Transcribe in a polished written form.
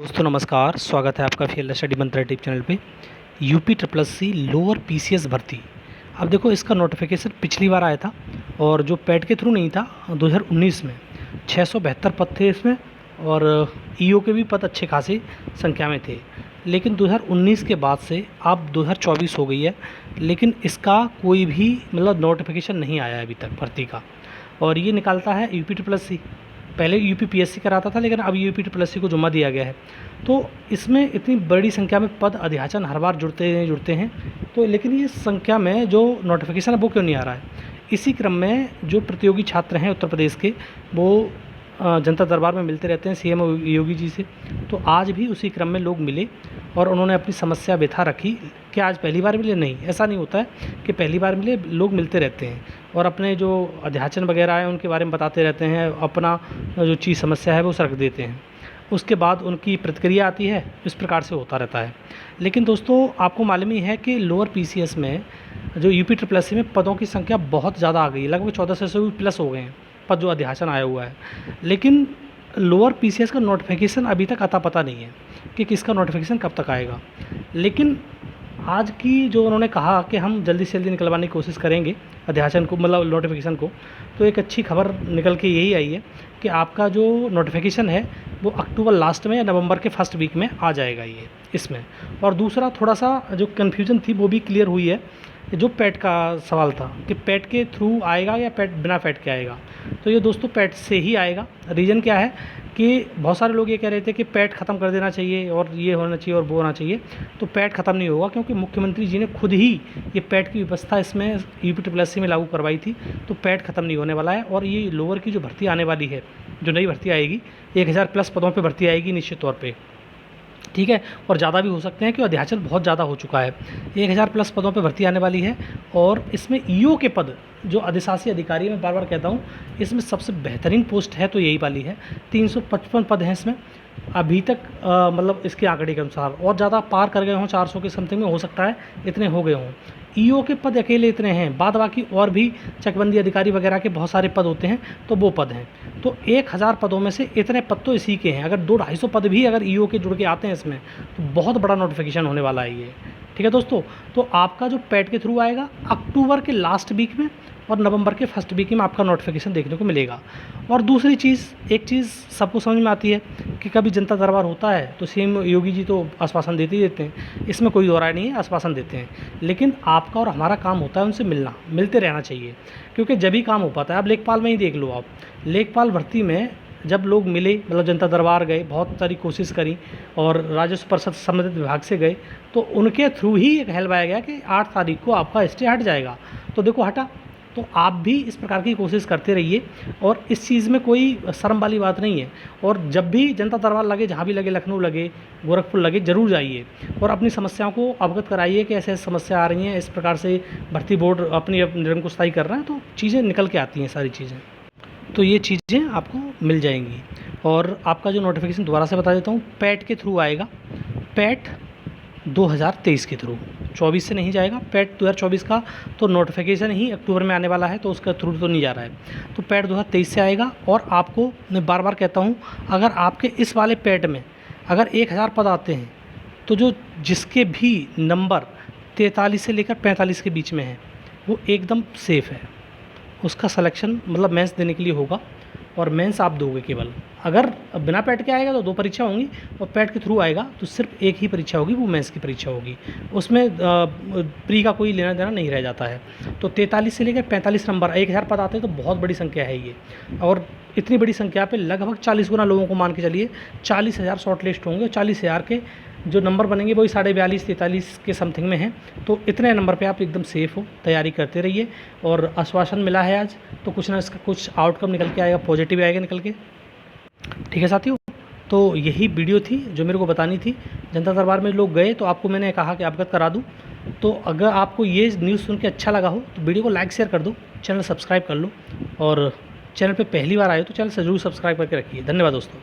दोस्तों नमस्कार, स्वागत है आपका field study mantra YouTube channel पे। UP triple C lower PCS भर्ती। अब देखो, इसका नोटिफिकेशन पिछली बार आया था और जो पैड के थ्रू नहीं था 2019 में 672 पद थे इसमें, और ईओ के भी पद अच्छे खासी संख्या में थे। लेकिन 2019 के बाद से अब 2024 हो गई है, लेकिन इसका कोई भी नोटिफिकेशन नहीं आया है अभी तक भर्ती का। और ये निकालता है यूपी ट्रिपल सी। पहले यूपी पीएससी कराता था, लेकिन अब यूपी ट्रिपल सी को जुम्मा दिया गया है। तो इसमें इतनी बड़ी संख्या में पद अध्याचन हर बार जुड़ते हैं, तो लेकिन ये संख्या में जो नोटिफिकेशन है वो क्यों नहीं आ रहा है। इसी क्रम में जो प्रतियोगी छात्र हैं उत्तर प्रदेश के, वो जनता दरबार में मिलते रहते हैं सीएम योगी जी से। तो आज भी उसी क्रम में लोग मिले और उन्होंने अपनी समस्या व्यथा रखी कि आज पहली बार मिले। नहीं, ऐसा नहीं होता है कि पहली बार मिले, लोग मिलते रहते हैं और अपने जो अध्याचन वगैरह है उनके बारे में बताते रहते हैं, अपना जो चीज़ समस्या है वो रख देते हैं। उसके बाद उनकी प्रतिक्रिया आती है, इस प्रकार से होता रहता है। लेकिन दोस्तों, आपको मालूम ही है कि लोअर पीसीएस में जो यूपी ट्रिपल सी में पदों की संख्या बहुत ज़्यादा आ गई है, लगभग 1400 से भी प्लस हो गए हैं पद जो अध्याचन आया हुआ है। लेकिन लोअर पीसीएस का नोटिफिकेशन अभी तक अता पता नहीं है कि किसका नोटिफिकेशन कब तक आएगा। लेकिन आज की जो उन्होंने कहा कि हम जल्दी से जल्दी निकलवाने की कोशिश करेंगे अध्याचन को, नोटिफिकेशन को, तो एक अच्छी खबर निकल के यही आई है कि आपका जो नोटिफिकेशन है वो अक्टूबर लास्ट में या नवंबर के फर्स्ट वीक में आ जाएगा ये इसमें। और दूसरा, थोड़ा सा जो कन्फ्यूजन थी वो भी क्लियर हुई है। जो पैट का सवाल था कि पैट के थ्रू आएगा या पैट बिना पैट के आएगा, तो ये दोस्तों पैट से ही आएगा। रीज़न क्या है कि बहुत सारे लोग ये कह रहे थे कि पैट ख़त्म कर देना चाहिए और ये होना चाहिए और वो होना चाहिए। तो पैट ख़त्म नहीं होगा, क्योंकि मुख्यमंत्री जी ने खुद ही ये पैट की व्यवस्था इसमें यूपी ट्रिपल एस सी में लागू करवाई थी। तो पैट ख़त्म नहीं होने वाला है। और ये लोअर की जो भर्ती आने वाली है, जो नई भर्ती आएगी, 1000 प्लस पदों पर भर्ती आएगी निश्चित तौर पर, ठीक है। और ज़्यादा भी हो सकते हैं कि अध्याचन बहुत ज़्यादा हो चुका है। 1000 प्लस पदों पे भर्ती आने वाली है। और इसमें ईओ के पद, जो अधिशासी अधिकारी, मैं बार बार कहता हूँ, इसमें सबसे बेहतरीन पोस्ट है तो यही वाली है। 355 पद हैं इसमें अभी तक, इसके आंकड़े के अनुसार, और ज़्यादा पार कर गए हों, 400 के समथिंग में हो सकता है इतने हो गए हों। ईओ के पद अकेले इतने हैं, बाद बाकी और भी चकबंदी अधिकारी वगैरह के बहुत सारे पद होते हैं, तो वो पद हैं। तो 1000 पदों में से इतने पद तो इसी के हैं। अगर 200-250 पद भी अगर ईओ के जुड़ के आते हैं इसमें, तो बहुत बड़ा नोटिफिकेशन होने वाला है ये, ठीक है दोस्तों। तो आपका जो पैट के थ्रू आएगा अक्टूबर के लास्ट वीक में और नवंबर के फर्स्ट वीक में आपका नोटिफिकेशन देखने को मिलेगा। और दूसरी चीज़, एक चीज़ सबको समझ में आती है कि कभी जनता दरबार होता है तो सीएम योगी जी तो आश्वासन देते ही देते हैं, इसमें कोई दो राय नहीं है, आश्वासन देते हैं। लेकिन आपका और हमारा काम होता है उनसे मिलना, मिलते रहना चाहिए, क्योंकि जब ही काम हो पाता है। अब लेखपाल में ही देख लो आप, लेखपाल भर्ती में जब लोग मिले, जनता दरबार गए, बहुत सारी कोशिश करी और राजस्व परिषद संबंधित विभाग से गए, तो उनके थ्रू ही एक हेल्प आया गया कि 8 तारीख को आपका स्टे हट जाएगा। तो देखो हटा। तो आप भी इस प्रकार की कोशिश करते रहिए, और इस चीज़ में कोई शर्म वाली बात नहीं है। और जब भी जनता दरबार लगे, जहाँ भी लगे, लखनऊ लगे, गोरखपुर लगे, ज़रूर जाइए और अपनी समस्याओं को अवगत कराइए कि ऐसे ऐसे समस्या आ रही हैं, इस प्रकार से भर्ती बोर्ड अपनी निरंकुशताई कर रहा है। तो चीज़ें निकल के आती हैं सारी चीज़ें, तो ये चीज़ें आपको मिल जाएंगी। और आपका जो नोटिफिकेशन दोबारा से बता देता हूँ, पैट के थ्रू आएगा। पैट 2023 के थ्रू, 24 से नहीं जाएगा। पैट 2024 का तो नोटिफिकेशन ही अक्टूबर में आने वाला है, तो उसका थ्रू तो नहीं जा रहा है। तो पैट 2023 से आएगा। और आपको मैं बार बार कहता हूँ, अगर आपके इस वाले पैट में अगर 1000 पद आते हैं, तो जिसके भी नंबर 43 से लेकर 45 के बीच में है, वो एकदम सेफ़ है। उसका सिलेक्शन मेंस देने के लिए होगा, और मेंस आप दोगे केवल। अगर बिना पैट के आएगा तो 2 परीक्षा होंगी, और पैट के थ्रू आएगा तो सिर्फ एक ही परीक्षा होगी, वो मेंस की परीक्षा होगी। उसमें प्री का कोई लेना देना नहीं रह जाता है। तो 43 से लेकर 45 नंबर, 1000 पद आते हैं, तो बहुत बड़ी संख्या है ये। और इतनी बड़ी संख्या पे लगभग 40 गुना लोगों को मान के चलिए, 40,000 शॉर्ट लिस्ट होंगे। 40,000 के जो नंबर बनेंगे वही 42.5-43 के समथिंग में हैं। तो इतने नंबर पे आप एकदम सेफ़ हो, तैयारी करते रहिए। और आश्वासन मिला है आज, तो कुछ ना इसका कुछ आउटकम निकल के आएगा, पॉजिटिव आएगा निकल के, ठीक है साथियों। तो यही वीडियो थी जो मेरे को बतानी थी। जनता दरबार में लोग गए तो आपको मैंने कहा कि अवगत करा दूँ। तो अगर आपको ये न्यूज़ सुन के अच्छा लगा हो तो वीडियो को लाइक शेयर कर दो, चैनल सब्सक्राइब कर लो, और चैनल पे पहली बार आए हो तो चैनल से ज़रूर सब्सक्राइब करके रखिए। धन्यवाद दोस्तों।